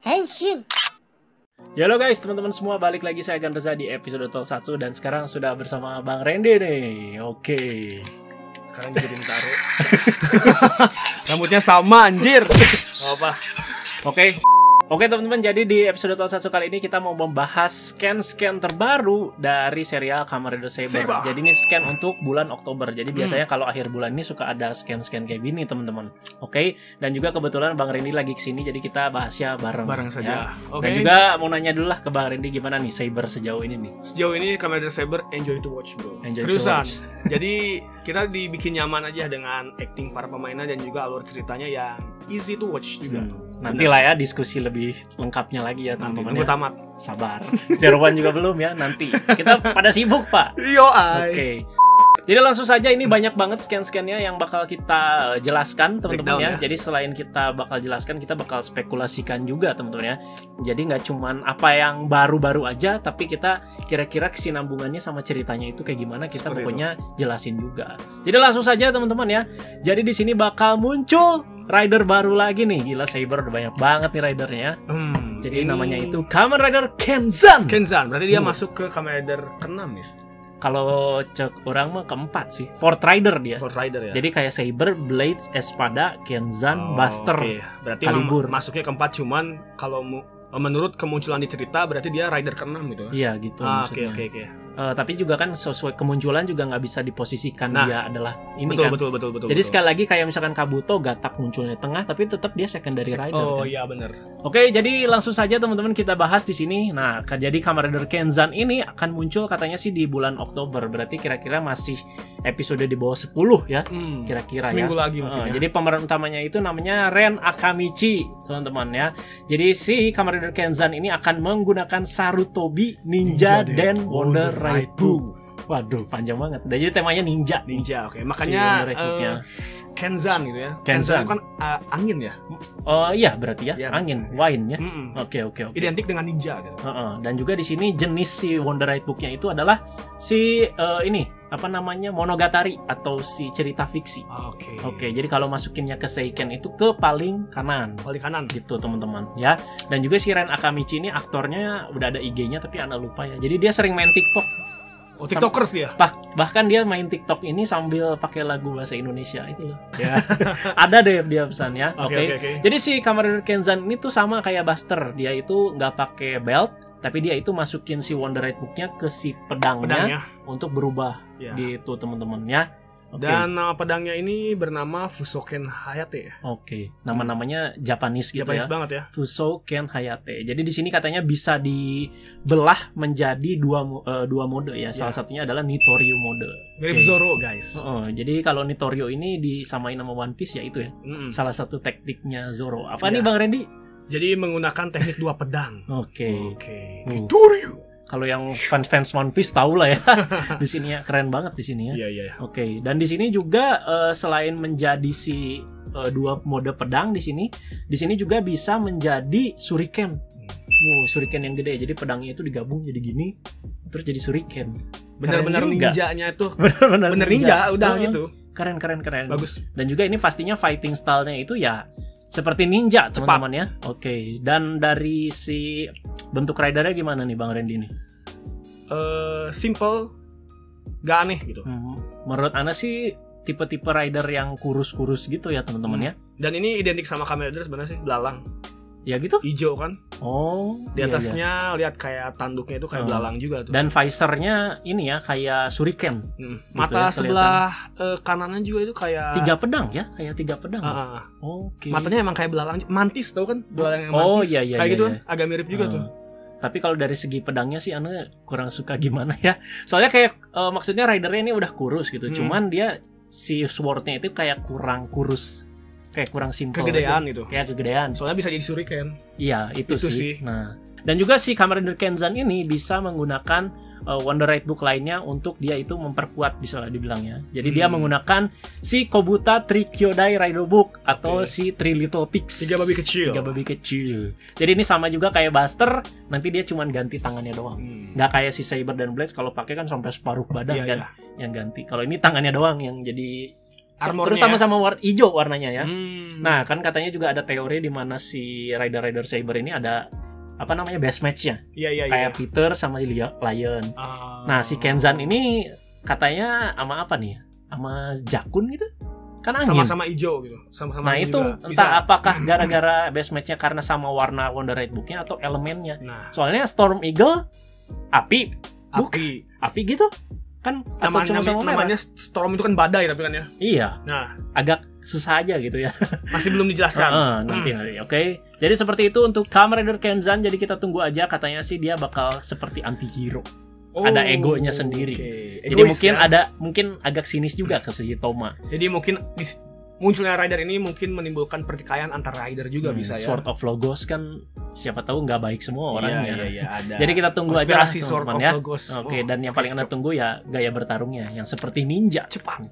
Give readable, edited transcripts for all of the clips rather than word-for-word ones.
Henshin. Ya halo guys, teman-teman semua, balik lagi saya Gan Reza di episode Talk 1 dan sekarang sudah bersama Bang Randy nih. Oke. Sekarang jadi Taro. Rambutnya sama anjir. Apa? Oke. Oke teman-teman, jadi di episode Talk 1 kali ini kita mau membahas scan-scan terbaru dari serial Kamen Rider Saber. Jadi ini scan untuk bulan Oktober. Jadi biasanya kalau akhir bulan ini suka ada scan-scan kayak gini teman-teman. Oke. Dan juga kebetulan Bang Randy lagi kesini, jadi kita bahasnya bareng saja. Ya. Oke. Dan juga mau nanya dulu lah ke Bang Randy, gimana nih Saber sejauh ini nih? Sejauh ini Kamen Rider Saber enjoy to watch, bro. Enjoy Seriusan. to watch. Jadi kita dibikin nyaman aja dengan acting para pemainnya dan juga alur ceritanya yang easy to watch juga. Nanti lah ya diskusi lebih lengkapnya lagi ya Nanti teman-teman. nunggu Ya. tamat. Sabar. Zero One juga belum ya, nanti. Kita pada sibuk, Pak. Yo, Oke. Jadi langsung saja, ini banyak banget scan-scannya yang bakal kita jelaskan teman-teman ya. Jadi selain kita bakal jelaskan, kita bakal spekulasikan juga teman-teman ya. Jadi nggak cuman apa yang baru-baru aja, tapi kita kira-kira kesinambungannya sama ceritanya itu kayak gimana, kita Seperti pokoknya jelasin juga. Jadi langsung saja teman-teman ya. Jadi di sini bakal muncul rider baru lagi nih. Gila, Saber udah banyak banget nih ridernya ya. Jadi namanya itu Kamen Rider Kenzan. Kenzan, berarti dia masuk ke Kamen Rider ke-6 ya? Kalau cek orang mah keempat sih. Fourth Rider dia. Fourth Rider ya? Jadi kayak Saber, Blades, Espada, Kenzan, Buster, Oke. Berarti Kalibur. masuknya keempat, cuman kalau menurut kemunculan di cerita berarti dia Rider ke-6 gitu. Iya gitu maksudnya. Oke. Tapi juga kan sesuai kemunculan juga nggak bisa diposisikan dia adalah ini betul, kan. Betul. Jadi sekali lagi kayak misalkan Kabuto Gatak munculnya tengah, tapi tetap dia secondary rider. Oh kan? iya benar. Oke, jadi langsung saja teman-teman kita bahas di sini. Nah, jadi Kamen Rider Kenzan ini akan muncul katanya sih di bulan Oktober. Berarti kira-kira masih episode di bawah 10 ya. Kira-kira seminggu ya. lagi mungkin ya. Jadi pemeran utamanya itu namanya Ren Akamichi, teman-teman ya. Jadi si Kamen Rider Kenzan ini akan menggunakan Sarutobi Ninja Den Wonder Ride Book. Waduh, panjang banget. Jadi temanya ninja. Oke. Makanya Kenzan gitu ya. Kenzan kan angin ya. Oh iya, berarti ya, angin, wine ya. Oke. Identik dengan ninja gitu. Dan juga di sini jenis si Wonder Ride Book-nya itu adalah si ini apa namanya, Monogatari atau si cerita fiksi. Oke, jadi kalau masukinnya ke Seiken itu ke paling kanan. Paling kanan gitu teman-teman ya. Dan juga si Ren Akamichi ini aktornya udah ada IG-nya tapi anak lupa ya. Jadi dia sering main TikTok. Oh, TikTokers dia. Bahkan dia main TikTok ini sambil pakai lagu bahasa Indonesia itu loh. Ya. Ada deh dia pesannya. Oke. Jadi si Kamen Rider Kenzan ini tuh sama kayak Buster. Dia itu nggak pakai belt, tapi dia itu masukin si Wonder Ride Book-nya ke si pedangnya untuk berubah gitu teman-teman ya. Dan nama pedangnya ini bernama Fusoken Hayate. Oke. Nama-namanya Japanese gitu Japanese ya. banget ya. Fusoken Hayate. Jadi di sini katanya bisa dibelah menjadi dua mode ya. Salah satunya adalah Nitoryu mode. Mirip Zoro, guys. Jadi kalau Nitoryu ini disamain sama One Piece ya itu ya. Salah satu tekniknya Zoro. Apa nih Bang Randy? Jadi menggunakan teknik dua pedang. Oke. Nitoryu. Kalau yang fans One Piece tahu lah ya. Di sini ya keren banget di sini ya. Iya. Oke, dan di sini juga selain menjadi si dua mode pedang di sini juga bisa menjadi shuriken. Shuriken yang gede. Jadi pedangnya itu digabung jadi gini, terus jadi shuriken. Benar-benar ninjanya itu. Benar ninja udah gitu. Keren. Bagus. Dan juga ini pastinya fighting style-nya itu ya seperti ninja, teman-teman ya. Oke. Dan dari si bentuk ridernya gimana nih Bang Randy nih? Simple, gak aneh gitu. Menurut Ana sih tipe-tipe rider yang kurus-kurus gitu ya teman-teman ya. Dan ini identik sama Kamen Rider sebenarnya sih, belalang. Ya gitu? Hijau kan? Oh. Di atasnya lihat kayak tanduknya itu kayak belalang juga tuh. Dan visornya ini ya kayak shuriken. Mata gitu ya, sebelah kanannya juga itu kayak 3 pedang ya, kayak 3 pedang. Oke. Matanya emang kayak belalang, mantis tau kan? Belalang yang mantis. Iya. Kayak gitu kan? Agak mirip juga tuh. Tapi kalau dari segi pedangnya sih Ana kurang suka gimana ya. Soalnya kayak maksudnya ridernya ini udah kurus gitu. Cuman dia si swordnya itu kayak kurang kurus. Kayak kurang simpel. Kegedean gitu. Kayak kegedean. Soalnya bisa jadi shuriken. Iya, itu sih. Nah, dan juga si Kamen Rider Kenzan ini bisa menggunakan Wonder Ride Book lainnya untuk dia itu memperkuat, bisa dibilangnya. Jadi dia menggunakan si Kobuta Trikyodai Rider Book atau si Three Little Pigs. 3 babi kecil. Jadi ini sama juga kayak Buster, nanti dia cuma ganti tangannya doang. Nggak kayak si Saber dan Blades kalau pakai kan sampai separuh badan kan yang ganti. Kalau ini tangannya doang yang jadi Terus sama-sama hijau warnanya ya. Nah, kan katanya juga ada teori di mana si Rider Saber ini ada apa namanya best match-nya. Iya. Kayak Peter sama si Lion. Nah, si Kenzan ini katanya sama apa nih? Sama Jakun gitu. Kan angin. Sama-sama hijau gitu. Sama-sama. Nah, itu juga. Entah apakah gara-gara best match-nya karena sama warna Wonder Red Book-nya atau elemennya. Nah. Soalnya Storm Eagle api gitu. Kan namanya Storm itu kan badai tapi kan ya. Iya. Nah, agak susah aja gitu ya. Masih belum dijelaskan. Nanti. Oke. Jadi seperti itu untuk Kamen Rider Kenzan. Jadi kita tunggu aja, katanya sih dia bakal seperti anti-hero. Ada egonya sendiri. Jadi mungkin agak sinis juga ke si Toma. Jadi mungkin munculnya Rider ini mungkin menimbulkan pertikaian antar Rider juga bisa ya. Sword of Logos kan siapa tahu nggak baik semua orangnya. Iya, ada. Jadi kita tunggu aja lah, teman-teman ya. Oke, dan yang paling Anda tunggu ya gaya bertarungnya yang seperti ninja. Cepat.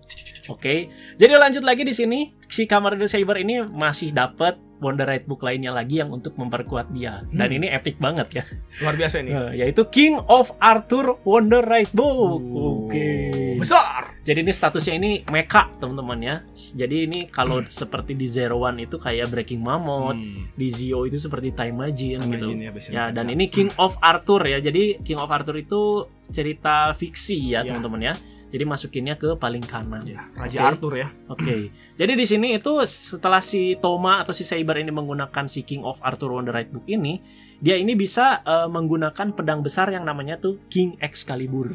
Oke. Jadi lanjut lagi di sini si Kamen Rider Saber ini masih dapat Wonder Red Book lainnya lagi yang untuk memperkuat dia. Dan ini epic banget ya. Luar biasa ini. Yaitu King of Arthur Wonder Red Book. Oke. Besar. Jadi ini statusnya ini mecha, teman-teman ya. Jadi ini kalau seperti di Zero One itu kayak Breaking Mammoth, di Zio itu seperti Time Machine gitu. Ya, dan ini King of Arthur ya. Jadi King of Arthur itu cerita fiksi ya, teman-teman ya. Jadi masukinnya ke paling kanan. Ya, Raja Arthur ya. Oke. Jadi di sini itu setelah si Toma atau si Saber ini menggunakan si King of Arthur Wonder Red Book ini, dia ini bisa menggunakan pedang besar yang namanya tuh King Excalibur.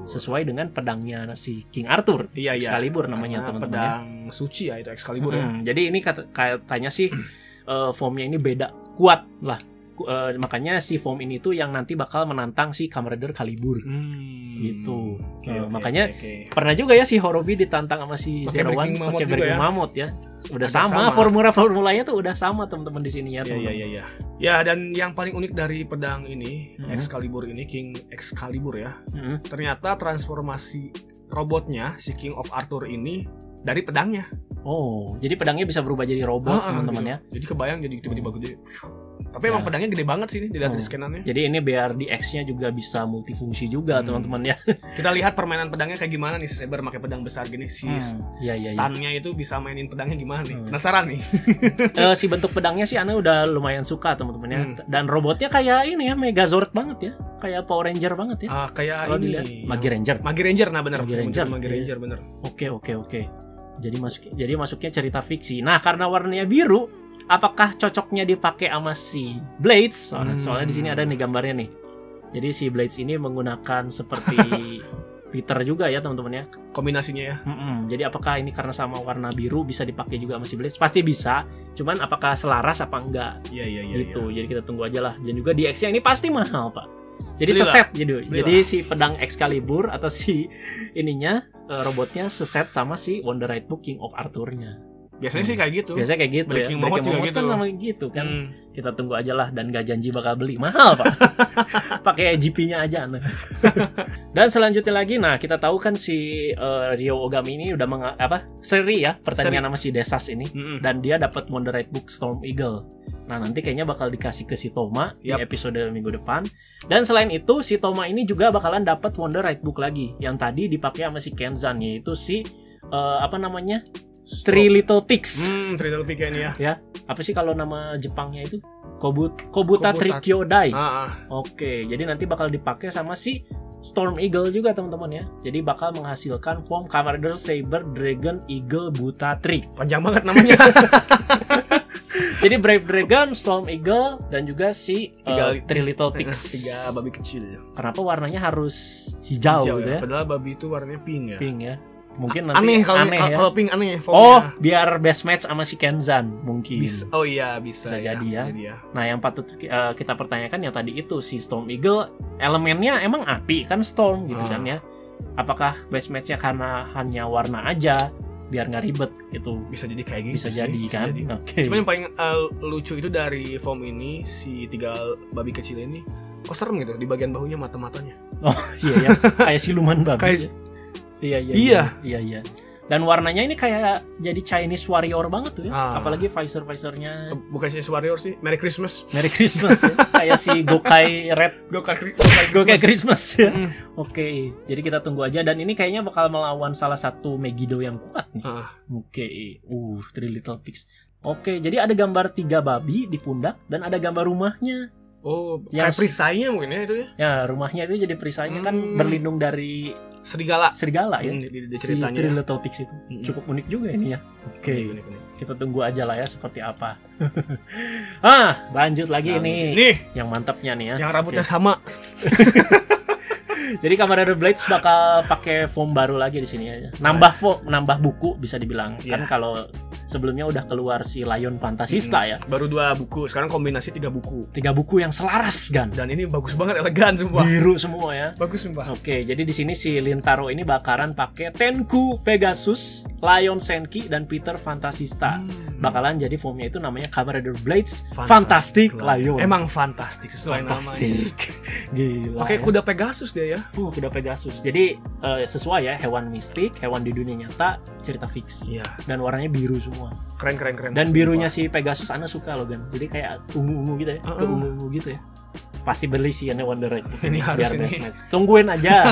Sesuai dengan pedangnya si King Arthur. Iya. Excalibur namanya, teman-teman. Pedang suci ya itu Excalibur ya. Jadi ini katanya sih formnya ini beda, kuat lah. Makanya si form ini tuh yang nanti bakal menantang si Kamen Rider Calibur gitu. Makanya pernah juga ya si Horobi ditantang sama si Zero One pakai Breaking Mammoth ya. Udah sama. Formulanya tuh udah sama teman-teman di sini ya. Iya. Ya, dan yang paling unik dari pedang ini, Excalibur ini, King Excalibur ya. Ternyata transformasi robotnya si King of Arthur ini dari pedangnya. Oh, jadi pedangnya bisa berubah jadi robot, teman-teman gitu. ya. Jadi kebayang jadi tiba-tiba gede. Tapi emang pedangnya gede banget sih ini dilihat di scanannya. Jadi ini biar di X-nya juga bisa multifungsi juga, teman-teman ya. Kita lihat permainan pedangnya kayak gimana nih, si Saber pakai pedang besar gini, si stand-nya itu bisa mainin pedangnya gimana nih. Penasaran nih. Si bentuk pedangnya sih Ana udah lumayan suka, teman-teman ya. Dan robotnya kayak ini ya, Megazord banget ya. Kayak Power Ranger banget ya. Kayak kalo ini Magi Ranger, nah benar. Magi Ranger benar. Oke. Jadi masuknya cerita fiksi. Nah, karena warnanya biru, apakah cocoknya dipakai sama si Blades? Soalnya di sini ada nih gambarnya nih. Jadi si Blades ini menggunakan seperti Peter juga ya, teman-teman ya. Kombinasinya ya. Jadi apakah ini karena sama warna biru bisa dipakai juga sama si Blades? Pasti bisa. Cuman apakah selaras apa enggak? Iya. Gitu. Jadi kita tunggu aja lah. Dan juga di X-nya ini pasti mahal, Pak. Jadi seset jadi si pedang Excalibur atau si ininya robotnya seset sama si Wonder Red Book King of Arthur-nya. Biasanya sih kayak gitu. Biasanya kayak gitu ya. Breaking Mammoth juga gitu. Kan namanya gitu kan. Kita tunggu aja lah, dan gak janji bakal beli. Mahal, Pak. Pakai GP-nya aja. Dan selanjutnya lagi, nah kita tahu kan si Ryo Ogami ini udah seri ya pertandingan sama si Desas ini. Dan dia dapat Wonder Red Book Storm Eagle. Nah, nanti kayaknya bakal dikasih ke si Toma di episode minggu depan. Dan selain itu, si Toma ini juga bakalan dapat Wonder Red Book lagi. Yang tadi dipakai sama si Kenzan, yaitu si Three Little Pigs. Three Little Pigs ini ya. Ya, apa sih kalau nama Jepangnya itu? Kobuta Trikyodai. Oke, jadi nanti bakal dipakai sama si Storm Eagle juga, teman-teman ya. Jadi bakal menghasilkan form Kamen Rider Saber Dragon Eagle Buta Tri. Panjang banget namanya. Jadi Brave Dragon, Storm Eagle, dan juga si Three Little Pigs. 3 babi kecil. Kenapa warnanya harus hijau gitu ya? Padahal babi itu warnanya pink ya. Pink ya. Mungkin nanti aneh ya. Kalau pink aneh. Biar best match sama si Kenzan mungkin. Bisa jadi ya. Nah, yang patut kita pertanyakan yang tadi itu si Storm Eagle elemennya emang api kan Storm gitu kan ya. Apakah best match-nya karena hanya warna aja biar nggak ribet gitu? Bisa jadi kayak gitu. Bisa jadi kan. Oke. Cuma yang paling lucu itu dari form ini, si 3 babi kecil ini kok serem gitu, di bagian bahunya mata-matanya. Oh iya ya, kayak siluman babi. Iya. Dan warnanya ini kayak jadi Chinese Warrior banget tuh ya. Apalagi visor-visornya. Bukan Chinese Warrior sih, Merry Christmas. Merry Christmas ya. Kayak si Gokai Red. Gokai Christmas ya. Oke, jadi kita tunggu aja. Dan ini kayaknya bakal melawan salah satu Megiddo yang kuat nih. Oke, Three Little Pigs. Oke, jadi ada gambar 3 babi di pundak dan ada gambar rumahnya. Oh, kayak perisainya mungkin ya itu ya? Ya, rumahnya itu jadi perisainya kan berlindung dari serigala ya. Di ceritanya. Si Three Little Pigs itu. Cukup unik juga ini ya. Oke. Kita tunggu aja lah ya seperti apa. Lanjut lagi ini. Nih, yang mantapnya nih ya. Yang rambutnya sama. Jadi Kamen Rider Blades bakal pakai foam baru lagi di sini aja. Nambah buku bisa dibilang. Kan kalau sebelumnya udah keluar si Lion Fantasista ya. Baru 2 buku, sekarang kombinasi 3 buku. 3 buku yang selaras kan. Dan ini bagus banget, elegan semua. Biru semua ya. Bagus sumpah. Oke, jadi di sini si Lintaro ini bakalan pakai Tenku Pegasus, Lion Senki dan Peter Fantasista. Bakalan jadi foamnya itu namanya Kamen Rider Blades Fantastic Lion. Emang fantastik sesuai namanya. Gila. Oke, kuda Pegasus dia ya. Kuda Pegasus. Jadi sesuai ya, hewan mistik, hewan di dunia nyata, cerita fiksi. Iya. Dan warnanya biru semua. Keren. Dan birunya si Pegasus Ana suka loh kan. Jadi kayak ungu-ungu gitu ya, keungu-ungu gitu ya. Pasti beli sih ya Wonder Red. Ini harus ini. Tungguin aja.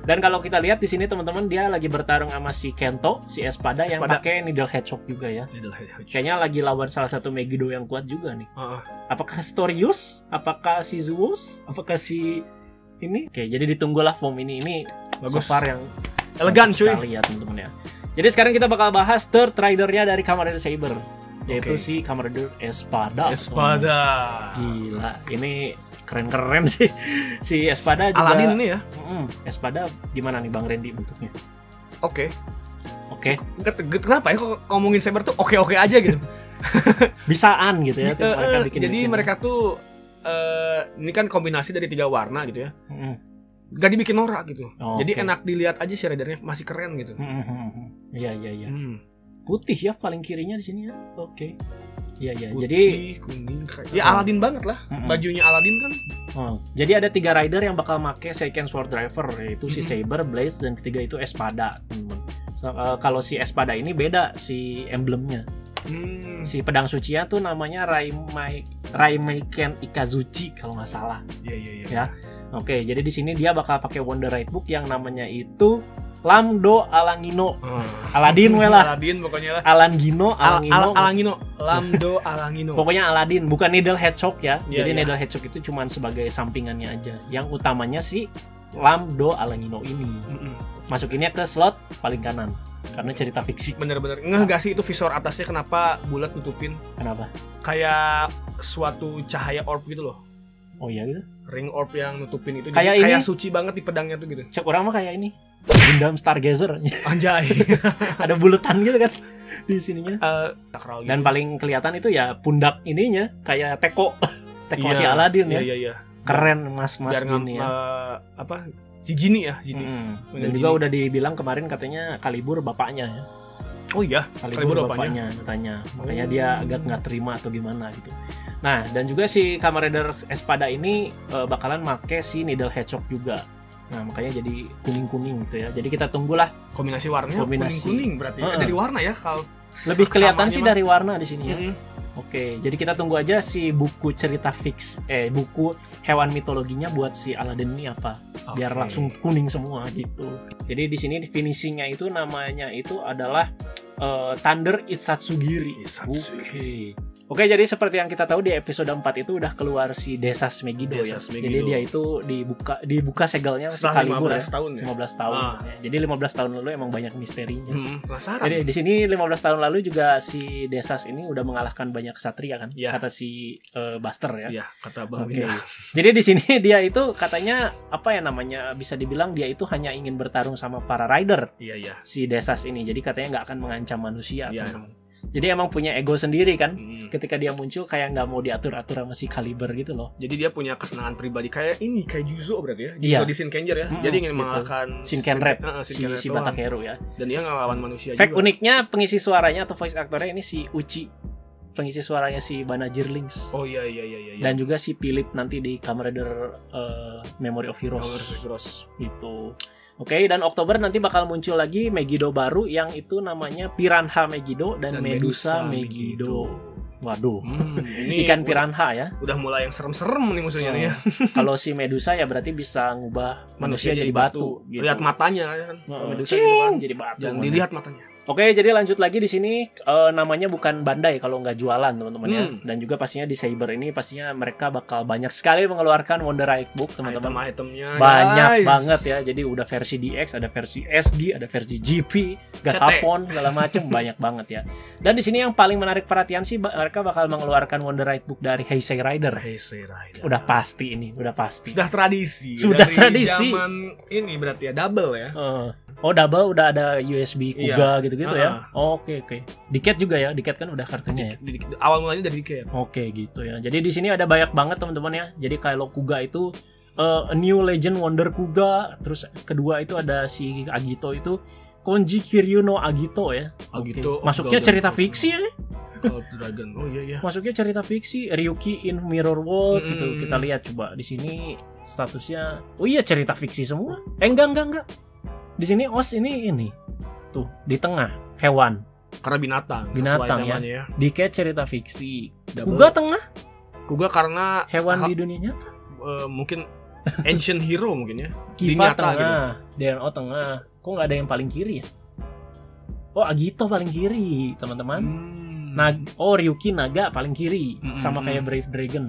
Dan kalau kita lihat di sini teman-teman, dia lagi bertarung sama si Kento, si Espada yang pakai Needle Hedgehog juga ya. Kayaknya lagi lawan salah satu Megiddo yang kuat juga nih. Apakah Storius? Apakah si Zeus? Apakah si ini? Oke, jadi ditunggulah form ini bagus. So far yang elegan cuy. Sekali ya teman-teman ya. Jadi sekarang kita bakal bahas third rider-nya dari Kamen Rider Saber, yaitu si Kamen Rider Espada. Gila, ini keren-keren sih. Si Espada juga Aladin ini ya. Espada gimana nih Bang Randy bentuknya? Oke. Kenapa ya kok ngomongin Saber tuh oke aja gitu. Bisaan gitu ya. Jadi mereka tuh ini kan kombinasi dari 3 warna gitu ya. Gak dibikin norak gitu. Jadi enak dilihat aja si ridernya, masih keren gitu. Iya. Putih ya paling kirinya di sini ya. Oke. Iya. Putih, jadi kuning ya Aladin banget lah. Bajunya Aladin kan. Jadi ada 3 rider yang bakal make Seiken Sword Driver, yaitu si Saber, Blaze, dan ketiga itu Espada. Kalau si Espada ini beda si emblemnya. Si pedang sucinya tuh namanya Raimeiken Ikazuchi kalau nggak salah. Iya. Ya. Oke, jadi di sini dia bakal pakai Wonder Ride Book yang namanya itu Lamdo Alangino. Aladin lah. Aladin pokoknya lah. Alangino. Lamdo Alangino. Pokoknya Aladin, bukan Needle Hedgehog ya. Jadi Needle Hedgehog itu cuma sebagai sampingannya aja. Yang utamanya si Lamdo Alangino ini. Masukinnya ke slot paling kanan. Karena cerita fiksi. Bener-bener gak sih itu visor atasnya kenapa bulat nutupin? Kenapa? Kayak suatu cahaya orb gitu loh. Oh iya gitu? Ring orb yang nutupin itu kayak suci banget di pedangnya tuh gitu. Cek orang mah kayak ini Gundam Stargazer. Anjay. Ada bulutan gitu kan di sininya. Sakral gitu. Dan paling kelihatan itu ya pundak ininya kayak teko si Aladin ya. Iya. Keren mas gini ya. Jini. Dan juga udah dibilang kemarin katanya Kalibur bapaknya ya. Oh iya, Kalibur bapaknya katanya. Makanya dia agak nggak terima atau gimana gitu. Nah, dan juga si Kamen Rider Espada ini bakalan make si Needle Hedgehog juga. Nah, makanya jadi kuning-kuning gitu ya. Jadi kita tunggulah kombinasi warnanya kuning-kuning berarti. Dari warna ya kalau lebih kelihatan sih dari warna di sini ya. Oke, jadi kita tunggu aja si buku cerita fix buku hewan mitologinya buat si Aladin ini apa. Biar langsung kuning semua gitu. Jadi di sini finishingnya itu namanya itu adalah Thunder Itsatsugiri. Oke, jadi seperti yang kita tahu di episode 4 itu udah keluar si Desas Megiddo ya. Jadi dia itu dibuka segelnya si Kalibur 15 tahun ya. 15 tahun. Ya. Jadi 15 tahun lalu emang banyak misterinya. Jadi di sini 15 tahun lalu juga si Desas ini udah mengalahkan banyak ksatria kan. Ya. Kata si Buster ya. Iya, kata Bang Winda. Jadi di sini dia itu katanya bisa dibilang dia itu hanya ingin bertarung sama para rider. Iya. Si Desas ini. Jadi katanya nggak akan mengancam manusia. Iya. Jadi emang punya ego sendiri kan. Ketika dia muncul kayak nggak mau diatur-atur sama si Kaliber gitu loh. Jadi dia punya kesenangan pribadi kayak Juzo berarti ya. Juzo di Shinkenger ya. Jadi ingin mengalahkan Shinkenred si Batakeru ya. Dan dia ngelawan manusia juga. Fact juga. Uniknya pengisi suaranya atau voice actornya ini si Uchi. Pengisi suaranya si Banagirlings. Oh iya. Dan juga si Philip nanti di Kamen Rider Memory of Heroes. Itu. Oke, dan Oktober nanti bakal muncul lagi Megiddo baru yang itu namanya Piranha Megiddo dan Medusa Megiddo. Waduh, ini ikan piranha ya. Udah mulai yang serem-serem nih musuhnya nih ya. Kalau si Medusa ya berarti bisa ngubah manusia jadi batu. Gitu. Lihat matanya kan. Medusa gitu kan. Jadi batu. Jangan dilihat matanya. Oke, jadi lanjut lagi di sini namanya bukan Bandai kalau nggak jualan teman-teman ya. Dan juga pastinya di Saber ini pastinya mereka bakal banyak sekali mengeluarkan Wonderite Book teman-teman. Item-itemnya banyak banget ya. Jadi udah versi DX, ada versi SD, ada versi GP, Gashapon segala macem banyak banget ya. Dan di sini yang paling menarik perhatian sih mereka bakal mengeluarkan Wonderite Book dari Heisei Rider. Udah pasti ini, udah pasti. Sudah tradisi. Sudah tradisi. Zaman ini berarti ya double ya. Oh double udah ada USB Kuga gitu-gitu ya. Oke. Diket juga ya. Diket kan udah kartunya ya. Awal mulanya dari Diket. Oke gitu ya. Jadi di sini ada banyak banget teman-teman ya. Jadi kalau Kuga itu A New Legend Wonder Kuga. Terus kedua itu ada si Agito itu Konji Kiryu no Agito ya. Agito. Masuknya cerita fiksi ya. Dragon. Oh iya. Masuknya cerita fiksi Ryuki in Mirror World gitu. Kita lihat coba di sini statusnya. Oh iya cerita fiksi semua. Enggak. Di sini OS ini tuh di tengah hewan karena binatang ya. Diket cerita fiksi. Kuga tengah. Kuga karena hewan di dunia nyata. Mungkin ancient hero mungkin ya. Kiva tengah, gitu. DNO tengah. Kok nggak ada yang paling kiri ya? Oh Agito paling kiri teman-teman. Ryuki Naga paling kiri sama kayak Brave Dragon.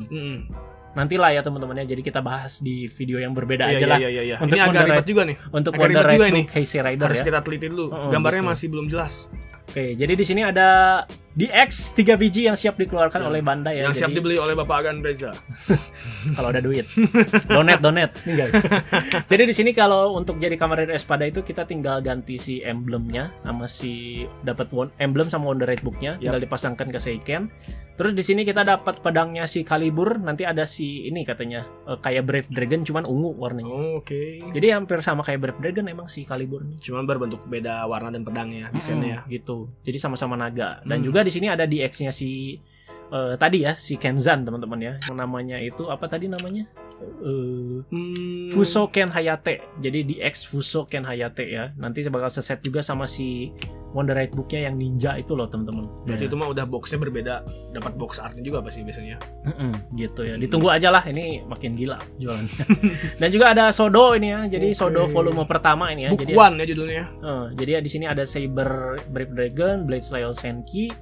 Nantilah ya teman-teman ya. Jadi kita bahas di video yang berbeda aja lah. Iya. Untuk ini agak ribet juga nih. Untuk Wonderite Book Heisei Rider harus ya. kita teliti dulu. Gambarnya masih belum jelas. Oke, jadi di sini ada DX 3 biji yang siap dikeluarkan oleh Bandai ya. Yang siap dibeli oleh Bapak Agan Reza. Kalau ada duit. Donate. Nih guys. Jadi di sini kalau untuk jadi Kamen Rider Espada itu kita tinggal ganti si emblemnya sama si dapat emblem sama Wonderite Book-nya, tinggal dipasangkan ke Seiken. Terus di sini kita dapat pedangnya si Calibur, nanti ada si ini katanya kayak Brave Dragon cuman ungu warnanya. Oke. Jadi hampir sama kayak Brave Dragon emang si Calibur nih. Cuman berbentuk beda warna dan pedangnya, desainnya gitu. Jadi sama-sama naga. Dan juga di sini ada DX-nya si tadi ya, si Kenzan teman-teman ya. Yang namanya itu apa tadi namanya? Fuso Ken Hayate. Jadi DX Fuso Ken Hayate ya. Nanti bakal seset juga sama si Wonderite Book-nya yang ninja itu loh teman-teman. Berarti itu mah udah boxnya berbeda. Dapat box artnya juga pasti biasanya. Gitu ya. Ditunggu aja lah, ini makin gila jualannya. Dan juga ada Sodo ini ya. Jadi Sodo volume pertama ini ya. Book One ya judulnya. Jadi ya di sini ada Saber Brave Dragon, Blade Slayer Senki,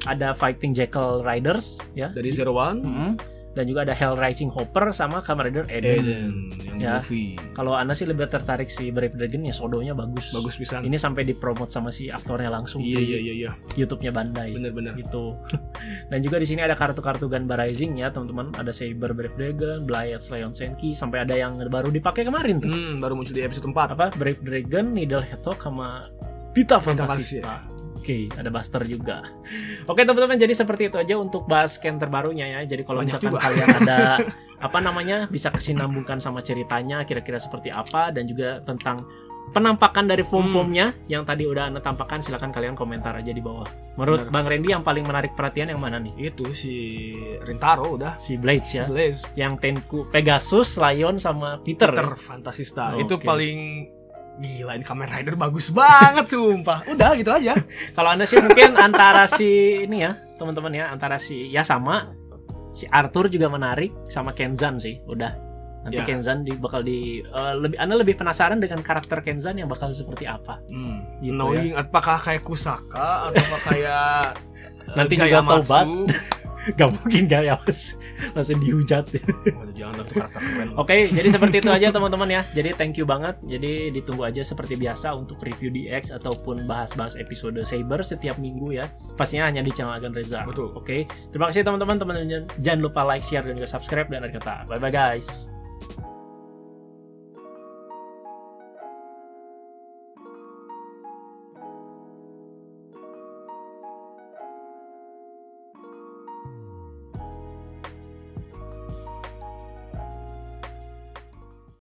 ada Fighting Jackal Riders ya. Dari Zero One. Dan juga ada Hell Rising Hopper sama Kamen Rider Eden yang ya. Kalau Anda sih lebih tertarik si Brave Dragon ya, Sodonya bagus pisan. Ini sampai dipromot sama si aktornya langsung di YouTube-nya Bandai. Bener gitu. Dan juga di sini ada kartu-kartu Gunba Rising ya teman-teman. Ada Saber Brave Dragon, Blade Slayer Senki, sampai ada yang baru dipakai kemarin tuh. Baru muncul di episode 4. Apa? Brave Dragon, Needle Hedgehog sama Pita Fantasista. Oke, ada Buster juga. Oke teman-teman, jadi seperti itu aja untuk bahas scan terbarunya ya. Jadi kalau misalkan kalian ada apa namanya bisa kesinambungkan sama ceritanya kira-kira seperti apa, dan juga tentang penampakan dari form-formnya yang tadi udah Anda tampakkan, silakan kalian komentar aja di bawah. Menurut Bang Randy yang paling menarik perhatian yang mana nih? Itu si Rintaro udah. Si Blades ya. Yang Tenku, Pegasus, Lion sama Peter Fantasista. Itu paling gila, ini Kamen Rider bagus banget sumpah. Udah gitu aja. Kalau Anda sih mungkin antara si ini ya, teman-teman ya, antara si sama si Arthur juga menarik sama Kenzan sih. Udah. Nanti Kenzan bakal Anda lebih penasaran dengan karakter Kenzan yang bakal seperti apa. Gitu knowing ya. Apakah kayak Kusaka atau kayak nanti juga Tobat. Gak mungkin gak ya, langsung dihujat. Oke, jadi seperti itu aja teman-teman ya. Jadi thank you banget. Jadi ditunggu aja seperti biasa untuk review DX ataupun bahas-bahas episode Saber setiap minggu ya. Pastinya hanya di channel Agan Reza. Betul. Oke, terima kasih teman-teman. Jangan lupa like, share dan juga subscribe, dan akhir kata bye bye guys.